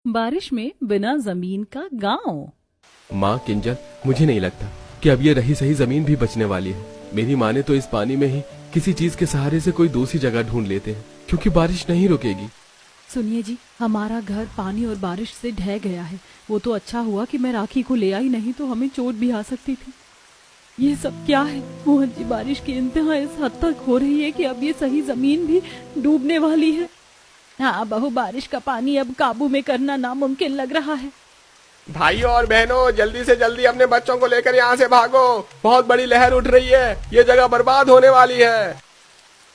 बारिश में बिना जमीन का गांव। माँ किंजल, मुझे नहीं लगता कि अब ये रही सही जमीन भी बचने वाली है। मेरी माँ ने तो इस पानी में ही किसी चीज के सहारे से कोई दूसरी जगह ढूंढ लेते हैं, क्योंकि बारिश नहीं रुकेगी। सुनिए जी, हमारा घर पानी और बारिश से ढह गया है। वो तो अच्छा हुआ कि मैं राखी को ले आई, नहीं तो हमें चोट भी आ सकती थी। ये सब क्या है मोहन जी? बारिश की इंतहा इस हद तक हो रही है कि अब ये सही जमीन भी डूबने वाली है। हाँ बहू, बारिश का पानी अब काबू में करना नामुमकिन लग रहा है। भाइयों और बहनों, जल्दी से जल्दी अपने बच्चों को लेकर यहाँ से भागो। बहुत बड़ी लहर उठ रही है, ये जगह बर्बाद होने वाली है।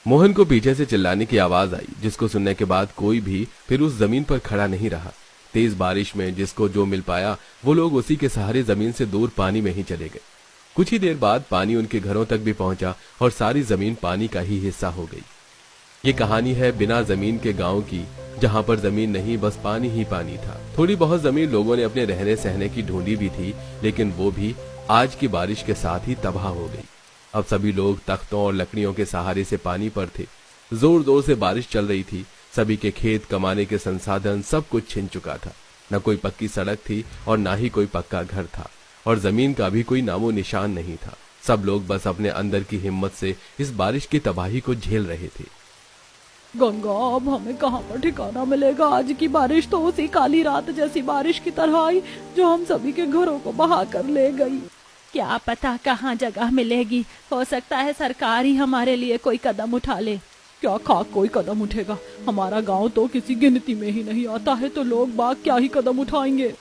मोहन को पीछे से चिल्लाने की आवाज आई, जिसको सुनने के बाद कोई भी फिर उस जमीन पर खड़ा नहीं रहा। तेज बारिश में जिसको जो मिल पाया वो लोग उसी के सहारे जमीन से दूर पानी में ही चले गए। कुछ ही देर बाद पानी उनके घरों तक भी पहुंचा और सारी जमीन पानी का ही हिस्सा हो गई। ये कहानी है बिना जमीन के गांव की, जहां पर जमीन नहीं, बस पानी ही पानी था। थोड़ी बहुत जमीन लोगों ने अपने रहने सहने की ढूंढी भी थी, लेकिन वो भी आज की बारिश के साथ ही तबाह हो गई। अब सभी लोग तख्तों और लकड़ियों के सहारे से पानी पर थे। जोर जोर से बारिश चल रही थी। सभी के खेत, कमाने के संसाधन, सब कुछ छिन चुका था। न कोई पक्की सड़क थी और न ही कोई पक्का घर था, और जमीन का भी कोई नामो निशान नहीं था। सब लोग बस अपने अंदर की हिम्मत से इस बारिश की तबाही को झेल रहे थे। गंगा, अब हमें कहाँ पर ठिकाना मिलेगा? आज की बारिश तो उसी काली रात जैसी बारिश की तरह आई जो हम सभी के घरों को बहा कर ले गई। क्या पता कहाँ जगह मिलेगी? हो सकता है सरकार ही हमारे लिए कोई कदम उठा ले। क्या खाक कोई कदम उठेगा? हमारा गांव तो किसी गिनती में ही नहीं आता है, तो लोग बाग क्या ही कदम उठाएंगे।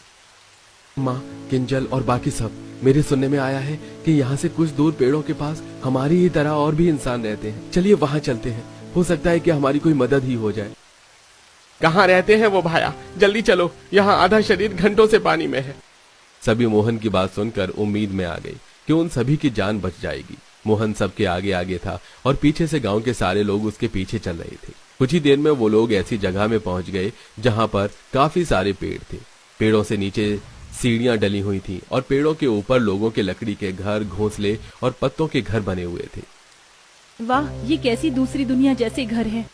माँ, किंजल और बाकी सब, मेरे सुनने में आया है कि यहाँ से कुछ दूर पेड़ों के पास हमारी ही तरह और भी इंसान रहते हैं। चलिए वहाँ चलते हैं, हो सकता है कि हमारी कोई मदद ही हो जाए। कहाँ रहते हैं वो भाया? जल्दी चलो, यहाँ आधा शरीर घंटों से पानी में है। सभी मोहन की बात सुनकर उम्मीद में आ गई कि उन सभी की जान बच जाएगी। मोहन सबके आगे आगे था और पीछे से गांव के सारे लोग उसके पीछे चल रहे थे। कुछ ही देर में वो लोग ऐसी जगह में पहुंच गए जहां पर काफी सारे पेड़ थे। पेड़ों से नीचे सीढ़ियां डली हुई थी और पेड़ों के ऊपर लोगों के लकड़ी के घर, घोंसले और पत्तों के घर बने हुए थे। वाह, ये कैसी दूसरी दुनिया जैसे घर है।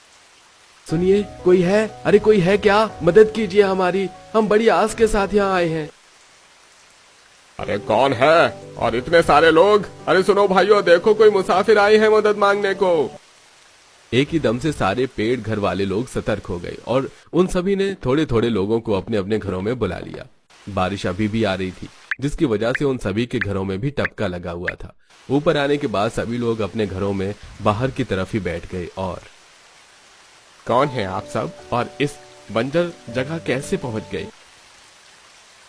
सुनिए, कोई है? अरे कोई है क्या? मदद कीजिए हमारी, हम बड़ी आस के साथ यहाँ आए हैं। अरे कौन है? और इतने सारे लोग? अरे सुनो भाइयों, देखो कोई मुसाफिर आए हैं मदद मांगने को। एक ही दम से सारे पेड़ घर वाले लोग सतर्क हो गए और उन सभी ने थोड़े थोड़े लोगों को अपने अपने घरों में बुला लिया। बारिश अभी भी आ रही थी, जिसकी वजह से उन सभी के घरों में भी टपका लगा हुआ था। ऊपर आने के बाद सभी लोग अपने घरों में बाहर की तरफ ही बैठ गए। और कौन है आप सब, और इस बंजर जगह कैसे पहुंच गए?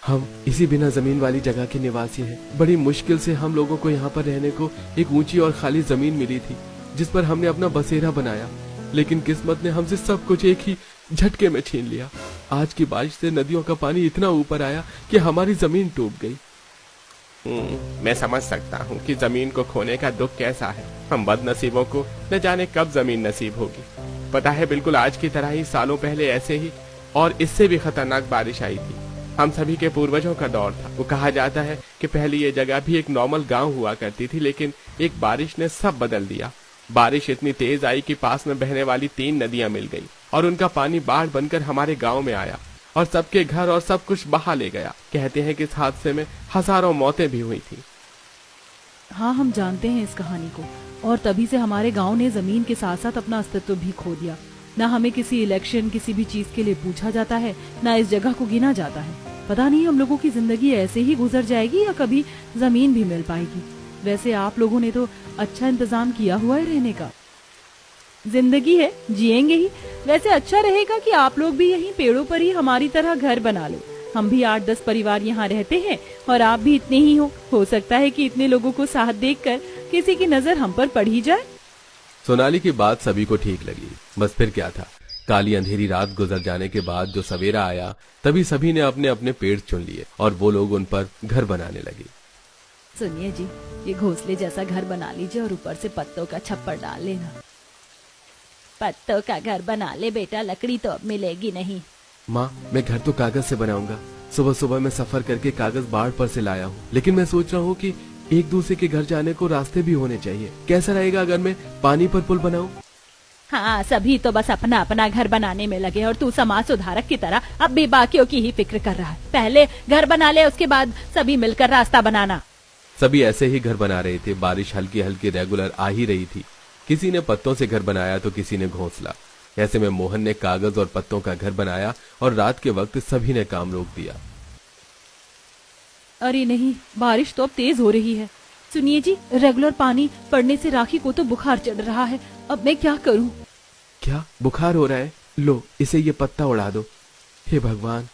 हम इसी बिना जमीन वाली जगह के निवासी हैं। बड़ी मुश्किल से हम लोगों को यहाँ पर रहने को एक ऊंची और खाली जमीन मिली थी, जिस पर हमने अपना बसेरा बनाया। लेकिन किस्मत ने हमसे सब कुछ एक ही झटके में छीन लिया। आज की बारिश से नदियों का पानी इतना ऊपर आया कि हमारी जमीन डूब गई। मैं समझ सकता हूँ कि जमीन को खोने का दुख कैसा है। हम बदनसीबों को न जाने कब जमीन नसीब होगी। पता है, बिल्कुल आज की तरह ही सालों पहले ऐसे ही और इससे भी खतरनाक बारिश आई थी। हम सभी के पूर्वजों का दौर था। वो कहा जाता है कि पहले ये जगह भी एक नॉर्मल गांव हुआ करती थी, लेकिन एक बारिश ने सब बदल दिया। बारिश इतनी तेज आई कि पास में बहने वाली 3 नदियां मिल गई और उनका पानी बाढ़ बनकर हमारे गांव में आया और सबके घर और सब कुछ बहा ले गया। कहते हैं कि इस हादसे में हजारों मौतें भी हुई थी। हाँ, हम जानते हैं इस कहानी को, और तभी से हमारे गांव ने जमीन के साथ साथ अपना अस्तित्व भी खो दिया। ना हमें किसी इलेक्शन, किसी भी चीज के लिए पूछा जाता है, ना इस जगह को गिना जाता है। पता नहीं हम लोगों की जिंदगी ऐसे ही गुजर जाएगी या कभी जमीन भी मिल पाएगी। वैसे आप लोगों ने तो अच्छा इंतजाम किया हुआ है रहने का। जिंदगी है, जिएंगे ही। वैसे अच्छा रहेगा कि आप लोग भी यहीं पेड़ों पर ही हमारी तरह घर बना लो। हम भी 8-10 परिवार यहाँ रहते हैं और आप भी इतने ही हो सकता है कि इतने लोगों को साथ देखकर किसी की नजर हम पर पड़ ही जाए। सोनाली की बात सभी को ठीक लगी। बस फिर क्या था, काली अंधेरी रात गुजर जाने के बाद जो सवेरा आया, तभी सभी ने अपने अपने पेड़ चुन लिए और वो लोग उन पर घर बनाने लगे। सुनिए जी, ये घोंसले जैसा घर बना लीजिए और ऊपर से पत्तों का छप्पर डाल लेना। पत्तों का घर बना ले बेटा, लकड़ी तो अब मिलेगी नहीं। माँ, मैं घर तो कागज से बनाऊंगा। सुबह सुबह मैं सफर करके कागज बाढ़ पर से लाया हूँ, लेकिन मैं सोच रहा हूँ कि एक दूसरे के घर जाने को रास्ते भी होने चाहिए। कैसा रहेगा अगर मैं पानी पर पुल बनाऊं? हाँ, सभी तो बस अपना अपना घर बनाने में लगे और तू समाज सुधारक की तरह अब भी बाकियों की ही फिक्र कर रहा है। पहले घर बना ले, उसके बाद सभी मिलकर रास्ता बनाना। सभी ऐसे ही घर बना रहे थे। बारिश हल्की हल्की रेगुलर आ ही रही थी। किसी ने पत्तों से घर बनाया तो किसी ने घोंसला। ऐसे में मोहन ने कागज और पत्तों का घर बनाया और रात के वक्त सभी ने काम रोक दिया। अरे नहीं, बारिश तो अब तेज हो रही है। सुनिए जी, रेगुलर पानी पड़ने से राखी को तो बुखार चढ़ रहा है। अब मैं क्या करूं? क्या बुखार हो रहा है? लो, इसे ये पत्ता उड़ा दो। हे भगवान।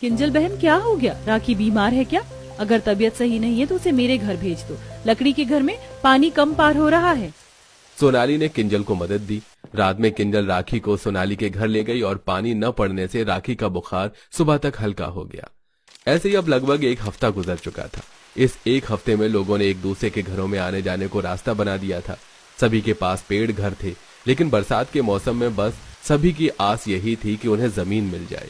किंजल बहन, क्या हो गया? राखी बीमार है क्या? अगर तबीयत सही नहीं है तो उसे मेरे घर भेज दो। लकड़ी के घर में पानी कम पार हो रहा है। सोनाली ने किंजल को मदद दी। रात में किंजल राखी को सोनाली के घर ले गई और पानी न पड़ने से राखी का बुखार सुबह तक हल्का हो गया। ऐसे ही अब लगभग एक हफ्ता गुजर चुका था। इस एक हफ्ते में लोगों ने एक दूसरे के घरों में आने जाने को रास्ता बना दिया था। सभी के पास पेड़ घर थे, लेकिन बरसात के मौसम में बस सभी की आस यही थी कि उन्हें जमीन मिल जाए।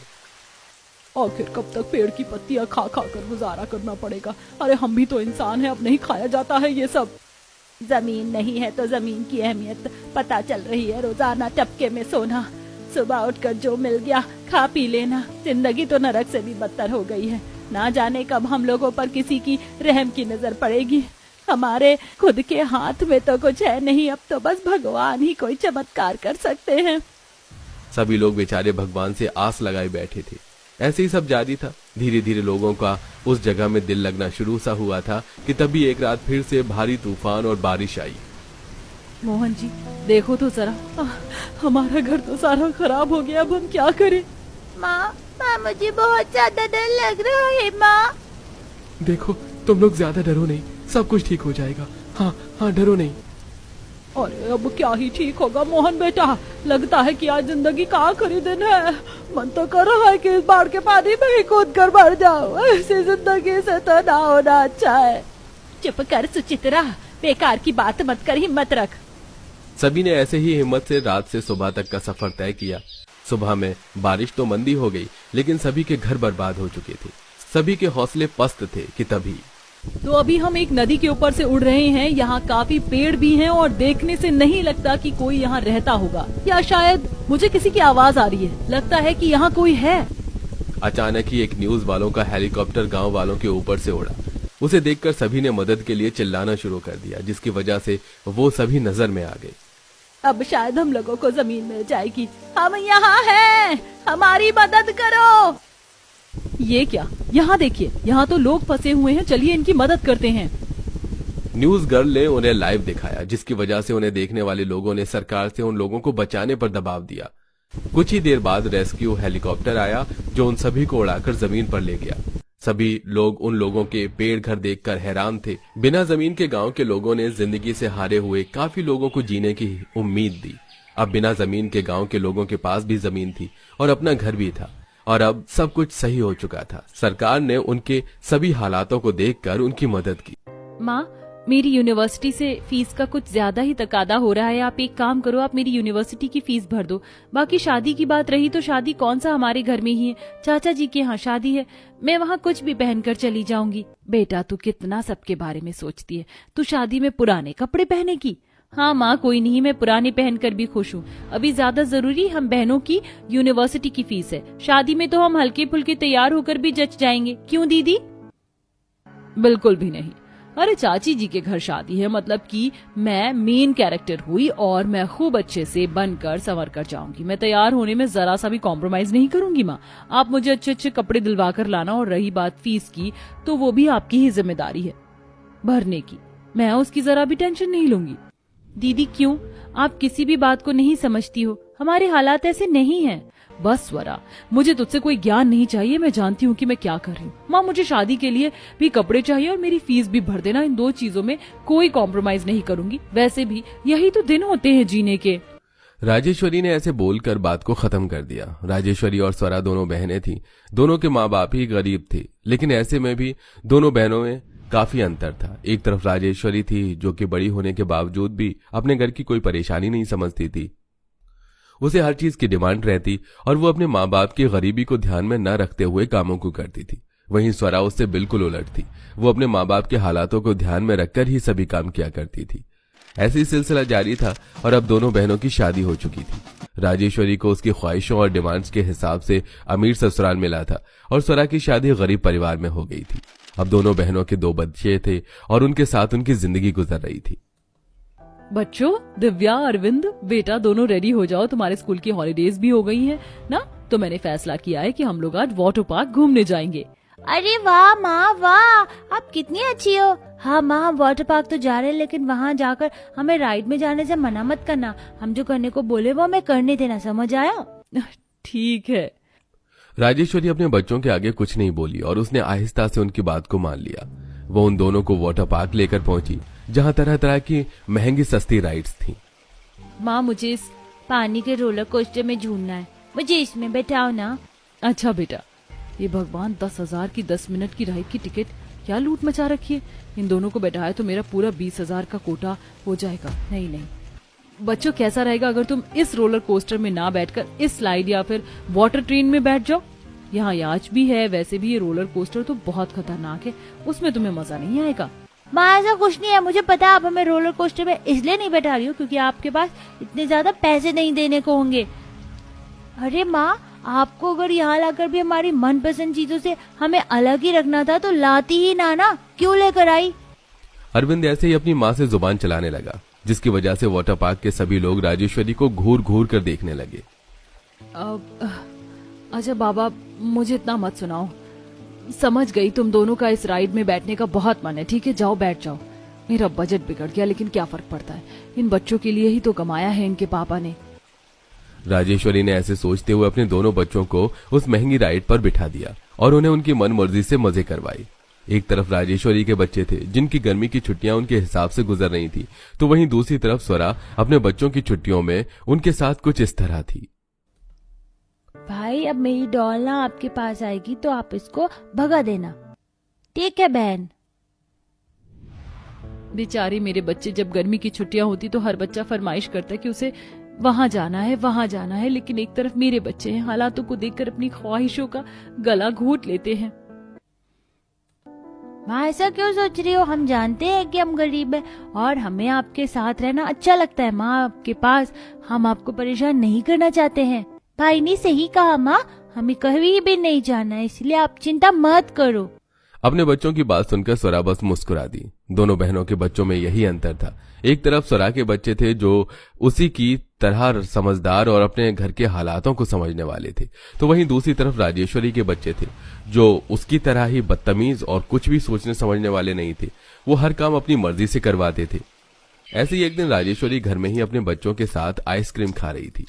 आखिर कब तक पेड़ की पत्तियां खा खा कर गुजारा करना पड़ेगा? अरे हम भी तो इंसान हैं, अब नहीं खाया जाता है ये सब। जमीन नहीं है तो जमीन की अहमियत पता चल रही है। रोजाना टपके में सोना, सुबह उठकर जो मिल गया खा पी लेना। जिंदगी तो नरक से भी बदतर हो गई है। ना जाने कब हम लोगों पर किसी की रहम की नजर पड़ेगी। हमारे खुद के हाथ में तो कुछ है नहीं, अब तो बस भगवान ही कोई चमत्कार कर सकते हैं। सभी लोग बेचारे भगवान से आस लगाए बैठे थे। ऐसे ही सब जारी था। धीरे धीरे लोगों का उस जगह में दिल लगना शुरू सा हुआ था कि तभी एक रात फिर से भारी तूफान और बारिश आई। मोहन जी, देखो तो जरा, हमारा घर तो सारा खराब हो गया। अब हम क्या करें? माँ, मुझे बहुत ज्यादा डर लग रहा है। माँ, देखो, तुम लोग ज्यादा डरो नहीं, सब कुछ ठीक हो जाएगा। हाँ हाँ, डरो नहीं। अरे अब क्या ही ठीक होगा मोहन बेटा, लगता है कि आज जिंदगी का आखिरी दिन है। मन तो कर रहा है कि इस बाढ़ के पानी में ही कूद कर मर जाओ। ऐसी जिंदगी से तो ना होना अच्छा है। चुप कर सुचित्रा, बेकार की बात मत कर, हिम्मत रख। सभी ने ऐसे ही हिम्मत से रात से सुबह तक का सफर तय किया। सुबह में बारिश तो मंदी हो गई, लेकिन सभी के घर बर्बाद हो चुके थे। सभी के हौसले पस्त थे कि तभी तो अभी हम एक नदी के ऊपर से उड़ रहे हैं। यहाँ काफी पेड़ भी हैं और देखने से नहीं लगता कि कोई यहाँ रहता होगा, या शायद मुझे किसी की आवाज आ रही है। लगता है कि यहाँ कोई है। अचानक ही एक न्यूज वालों का हेलीकॉप्टर गांव वालों के ऊपर से उड़ा। उसे देखकर सभी ने मदद के लिए चिल्लाना शुरू कर दिया, जिसकी वजह से वो सभी नजर में आ गए। अब शायद हम लोगों को जमीन मिल जाएगी। हम यहाँ हैं, हमारी मदद करो। ये क्या? यहाँ देखिए, यहाँ तो लोग फंसे हुए हैं। चलिए इनकी मदद करते हैं। न्यूज गर्ल ने उन्हें लाइव दिखाया, जिसकी वजह से उन्हें देखने वाले लोगों ने सरकार से उन लोगों को बचाने पर दबाव दिया। कुछ ही देर बाद रेस्क्यू हेलीकॉप्टर आया, जो उन सभी को उड़ाकर जमीन पर ले गया। सभी लोग उन लोगों के पेड़ घर देखकर हैरान थे। बिना जमीन के गांव के लोगों ने जिंदगी से हारे हुए काफी लोगों को जीने की उम्मीद दी। अब बिना जमीन के गांव के लोगों के पास भी जमीन थी और अपना घर भी था, और अब सब कुछ सही हो चुका था। सरकार ने उनके सभी हालातों को देखकर उनकी मदद की। माँ, मेरी यूनिवर्सिटी से फीस का कुछ ज्यादा ही तकादा हो रहा है। आप एक काम करो, आप मेरी यूनिवर्सिटी की फीस भर दो। बाकी शादी की बात रही तो शादी कौन सा हमारे घर में ही है, चाचा जी के यहाँ शादी है। मैं वहाँ कुछ भी पहनकर चली जाऊंगी। बेटा, तू कितना सबके बारे में सोचती है। तू शादी में पुराने कपड़े पहनेगी? हाँ माँ, कोई नहीं, मैं पुराने पहनकर भी खुश हूँ। अभी ज्यादा जरूरी हम बहनों की यूनिवर्सिटी की फीस है। शादी में तो हम हल्के फुल्के तैयार होकर भी जच जाएंगे। क्यों दीदी? बिल्कुल भी नहीं। अरे चाची जी के घर शादी है, मतलब कि मैं मेन कैरेक्टर हुई और मैं खूब अच्छे से बनकर संवर कर जाऊंगी। मैं तैयार होने में जरा सा भी कॉम्प्रोमाइज नहीं करूंगी। माँ, आप मुझे अच्छे अच्छे कपड़े दिलवा कर लाना, और रही बात फीस की तो वो भी आपकी ही जिम्मेदारी है भरने की। मैं उसकी जरा भी टेंशन नहीं लूंगी। दीदी क्यों? आप किसी भी बात को नहीं समझती हो। हमारे हालात ऐसे नहीं हैं। बस स्वरा, मुझे तुझसे कोई ज्ञान नहीं चाहिए। मैं जानती हूँ कि मैं क्या कर रही हूँ। माँ, मुझे शादी के लिए भी कपड़े चाहिए और मेरी फीस भी भर देना। इन दो चीजों में कोई कॉम्प्रोमाइज नहीं करूंगी। वैसे भी यही तो दिन होते हैं जीने के। राजेश्वरी ने ऐसे बोलकर बात को खत्म कर दिया। राजेश्वरी और स्वरा दोनों बहनें थीं। दोनों के माँ बाप ही गरीब थे, लेकिन ऐसे में भी दोनों बहनों में काफी अंतर था। एक तरफ राजेश्वरी थी, जो कि बड़ी होने के बावजूद भी अपने घर की कोई परेशानी नहीं समझती थी। उसे हर चीज की डिमांड रहती और वो अपने माँ बाप की गरीबी को ध्यान में न रखते हुए कामों को करती थी। वहीं स्वरा उससे बिल्कुल उलट थी। वो अपने माँ बाप के हालातों को ध्यान में रखकर ही सभी काम किया करती थी। ऐसे ही सिलसिला जारी था और अब दोनों बहनों की शादी हो चुकी थी। राजेश्वरी को उसकी ख्वाहिशों और डिमांड्स के हिसाब से अमीर ससुराल मिला था और स्वरा की शादी गरीब परिवार में हो गई थी। अब दोनों बहनों के 2 बच्चे थे और उनके साथ उनकी जिंदगी गुजर रही थी। बच्चों, दिव्या, अरविंद, बेटा दोनों रेडी हो जाओ, तुम्हारे स्कूल की हॉलीडेज भी हो गई हैं ना। तो मैंने फैसला किया है कि हम लोग आज वाटर पार्क घूमने जाएंगे। अरे वाह माँ वाह, आप कितनी अच्छी हो। हाँ माँ, हम वाटर पार्क तो जा रहे हैं, लेकिन वहाँ जाकर हमें राइड में जाने से मना मत करना। हम जो करने को बोले वो हमें करने देना, समझ आया? ठीक है। राजेश्वरी अपने बच्चों के आगे कुछ नहीं बोली और उसने आहिस्ता से उनकी बात को मान लिया। वो उन दोनों को वाटर पार्क लेकर पहुंची, जहां तरह तरह की महंगी सस्ती राइड्स थी। माँ, मुझे इस पानी के रोलर कोस्टर में झूलना है, मुझे इसमें बैठाओ ना। अच्छा बेटा, ये भगवान 10,000 की 10 मिनट की राइड की टिकट क्या लूट मचा रखी है। इन दोनों को बैठाया तो मेरा पूरा 20,000 का कोटा हो जाएगा। नहीं नहीं बच्चों, कैसा रहेगा अगर तुम इस रोलर कोस्टर में ना बैठकर इस स्लाइड या फिर वाटर ट्रेन में बैठ जाओ। यहाँ याच भी है, वैसे भी ये रोलर कोस्टर तो बहुत खतरनाक है, उसमें तुम्हें मजा नहीं आएगा। माँ, ऐसा कुछ नहीं है, मुझे पता है आप हमें रोलर कोस्टर में इसलिए नहीं बैठा रही हो क्योंकि आपके पास इतने ज्यादा पैसे नहीं देने को होंगे। अरे माँ, आपको अगर यहाँ लाकर भी हमारी मनपसंद चीजों से हमें अलग ही रखना था तो लाती ही ना, क्यों लेकर आई? अरविंद ऐसे ही अपनी माँ से जुबान चलाने लगा, जिसकी वजह से वाटर पार्क के सभी लोग राजेश्वरी को घूर घूर कर देखने लगे। अच्छा बाबा, मुझे इतना मत सुनाओ। समझ गई, तुम दोनों का इस राइड में बैठने का बहुत मन है। ठीक है, जाओ बैठ जाओ। मेरा बजट बिगड़ गया, लेकिन क्या फर्क पड़ता है, इन बच्चों के लिए ही तो कमाया है इनके पापा ने। राजेश्वरी ने ऐसे सोचते हुए अपने दोनों बच्चों को उस महंगी राइड पर बिठा दिया और उन्हें उनकी मन मर्जी से मजे करवाए। एक तरफ राजेश्वरी के बच्चे थे जिनकी गर्मी की छुट्टियां उनके हिसाब से गुजर रही थी, तो वहीं दूसरी तरफ स्वरा अपने बच्चों की छुट्टियों में उनके साथ कुछ इस तरह थी। भाई, अब मेरी डॉल ना आपके पास आएगी तो आप इसको भगा देना, ठीक है बहन? बेचारे मेरे बच्चे, जब गर्मी की छुट्टियां होती तो हर बच्चा फरमाइश करता है कि उसे वहां जाना है, वहां जाना है, लेकिन एक तरफ मेरे बच्चे हैं, हालातों को देखकर अपनी ख्वाहिशों का गला घोट लेते हैं। माँ, ऐसा क्यों सोच रही हो? हम जानते हैं कि हम गरीब हैं और हमें आपके साथ रहना अच्छा लगता है। माँ, आपके पास हम आपको परेशान नहीं करना चाहते हैं। भाई ने सही कहा माँ, हमें कहीं भी नहीं जाना है, इसलिए आप चिंता मत करो। अपने बच्चों की बात सुनकर स्वरा बस मुस्कुरा दी। दोनों बहनों के बच्चों में यही अंतर था। एक तरफ स्वरा के बच्चे थे जो उसी की तरह समझदार और अपने घर के हालातों को समझने वाले थे, तो वहीं दूसरी तरफ राजेश्वरी के बच्चे थे जो उसकी तरह ही बदतमीज और कुछ भी सोचने समझने वाले नहीं थे। वो हर काम अपनी मर्जी से करवाते थे। ऐसे ही एक दिन राजेश्वरी घर में ही अपने बच्चों के साथ आइसक्रीम खा रही थी।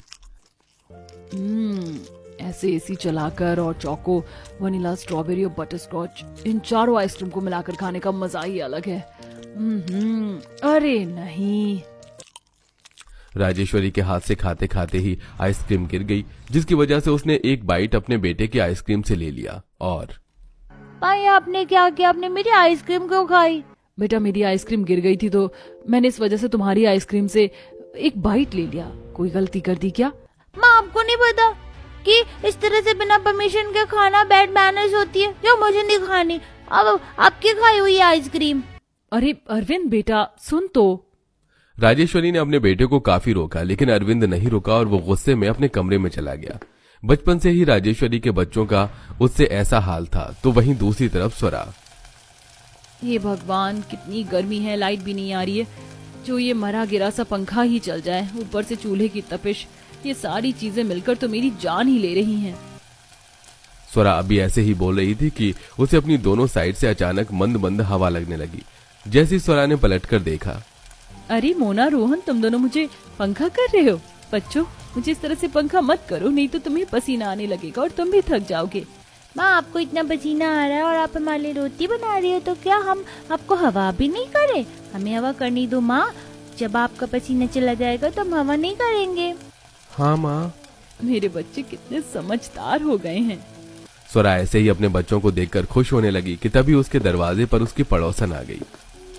ऐसे एसी चलाकर और चौको, वनीला, स्ट्रॉबेरी और बटर स्कॉच, इन चारों आइसक्रीम को मिलाकर खाने का मजा ही अलग है। अरे नहीं। राजेश्वरी के हाथ से खाते खाते ही आइसक्रीम गिर गई, जिसकी वजह से उसने एक बाइट अपने बेटे की आइसक्रीम से ले लिया। और भाई, आपने क्या किया? आपने मेरी आइसक्रीम क्यों खाई? बेटा, मेरी आइसक्रीम गिर गई थी तो मैंने इस वजह से तुम्हारी आइसक्रीम से एक बाइट ले लिया। कोई गलती कर दी क्या? माँ, आपको नहीं पता कि इस तरह से बिना परमिशन के खाना बैड मैनर्स होती है? जो मुझे नहीं खानी, अब आपकी खाई हुई आइसक्रीम। अरे अरविंद बेटा, सुन तो। राजेश्वरी ने अपने बेटे को काफी रोका, लेकिन अरविंद नहीं रुका और वो गुस्से में अपने कमरे में चला गया। बचपन से ही राजेश्वरी के बच्चों का उससे ऐसा हाल था, तो वहीं दूसरी तरफ स्वरा। ये भगवान, कितनी गर्मी है, लाइट भी नहीं आ रही है। जो ये मरा गिरा सा पंखा ही चल जाए, ऊपर से चूल्हे की तपिश, ये सारी चीजें मिलकर तो मेरी जान ही ले रही हैं। स्वरा अभी ऐसे ही बोल रही थी कि उसे अपनी दोनों साइड से अचानक मंद मंद हवा लगने लगी। जैसी स्वरा ने पलटकर देखा, अरे मोना, रोहन, तुम दोनों मुझे पंखा कर रहे हो? बच्चों, मुझे इस तरह से पंखा मत करो, नहीं तो तुम्हें पसीना आने लगेगा और तुम भी थक जाओगे। माँ, आपको इतना पसीना आ रहा है और आप हमारे लिए रोटी बना रही हो, तो क्या हम आपको हवा भी नहीं करे? हमें हवा करनी दो माँ, जब आपका पसीना चला जाएगा तो हम हवा नहीं करेंगे। हाँ माँ। मेरे बच्चे कितने समझदार हो गए हैं। स्वरा ऐसे ही अपने बच्चों को देखकर खुश होने लगी कि तभी उसके दरवाजे पर उसकी पड़ोसन आ गई।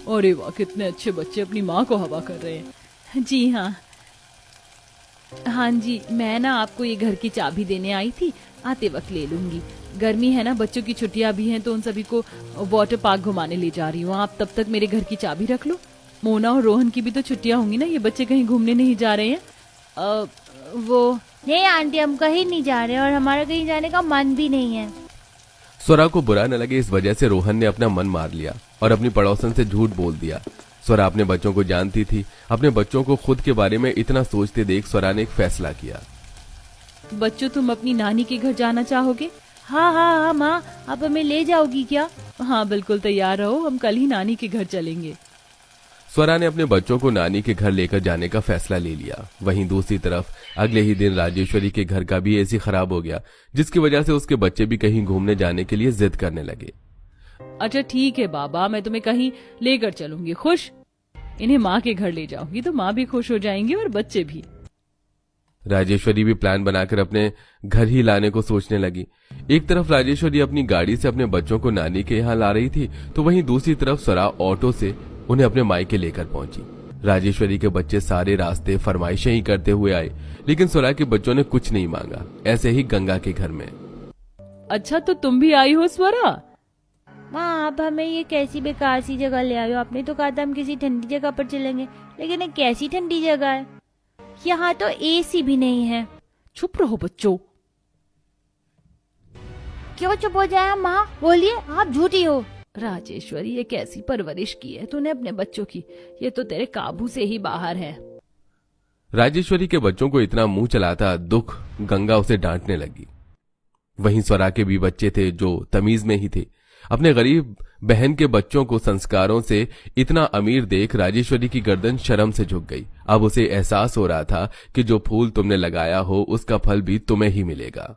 अरे वाह, कितने अच्छे बच्चे अपनी माँ को हवा कर रहे हैं। जी हाँ जी, मैं ना आपको ये घर की चाबी देने आई थी, आते वक्त ले लूंगी। गर्मी है ना, बच्चों की छुट्टियां भी हैं, तो उन सभी को वाटर पार्क घुमाने ले जा रही हूँ। आप तब तक मेरे घर की चाबी रख लो। मोना और रोहन की भी तो छुट्टियां होंगी ना, ये बच्चे कहीं घूमने नहीं जा रहे हैं? वो नहीं आंटी, हम कहीं नहीं जा रहे और हमारा कहीं जाने का मन भी नहीं है। स्वरा को बुरा न लगे इस वजह से रोहन ने अपना मन मार लिया और अपनी पड़ोसन से झूठ बोल दिया। स्वरा अपने बच्चों को जानती थी। अपने बच्चों को खुद के बारे में इतना सोचते देख स्वरा ने एक फैसला किया। बच्चों, तुम अपनी नानी के घर जाना चाहोगे? हाँ हाँ हाँ माँ, आप हमें ले जाओगी क्या? हाँ बिल्कुल, तैयार रहो, हम कल ही नानी के घर चलेंगे। स्वरा ने अपने बच्चों को नानी के घर लेकर जाने का फैसला ले लिया। वहीं दूसरी तरफ अगले ही दिन राजेश्वरी के घर का भी एसी खराब हो गया, जिसकी वजह से उसके बच्चे भी कहीं घूमने जाने के लिए जिद करने लगे। अच्छा ठीक है बाबा, मैं तुम्हें कहीं लेकर चलूंगी। खुश? इन्हें माँ के घर ले जाऊंगी तो माँ भी खुश हो जाएंगी और बच्चे भी। राजेश्वरी भी प्लान बनाकर अपने घर ही लाने को सोचने लगी। एक तरफ राजेश्वरी अपनी गाड़ी से अपने बच्चों को नानी के यहाँ ला रही थी, तो वहीं दूसरी तरफ स्वरा ऑटो से उन्हें अपने मायके लेकर पहुंची। राजेश्वरी के बच्चे सारे रास्ते फरमाइशें ही करते हुए आए, लेकिन स्वरा के बच्चों ने कुछ नहीं मांगा। ऐसे ही गंगा के घर में। अच्छा, तो तुम भी आई हो स्वरा? माँ, आप हमें ये कैसी बेकार सी जगह ले आए हो? आपने तो कहा था हम किसी ठंडी जगह पर चलेंगे, लेकिन ये कैसी ठंडी जगह है? यहाँ तो एसी भी नहीं है। चुप रहो बच्चों। क्यों चुप हो जाए माँ? बोलिए, आप झूठी हो। राजेश्वरी, ये कैसी परवरिश की है तूने अपने बच्चों की? ये तो तेरे काबू से ही बाहर है। राजेश्वरी के बच्चों को इतना मुंह चलाता दुख गंगा उसे डांटने लगी। वहीं स्वरा के भी बच्चे थे जो तमीज में ही थे। अपने गरीब बहन के बच्चों को संस्कारों से इतना अमीर देख राजेश्वरी की गर्दन शर्म से झुक गई। अब उसे एहसास हो रहा था कि जो फूल तुमने लगाया हो उसका फल भी तुम्हें ही मिलेगा।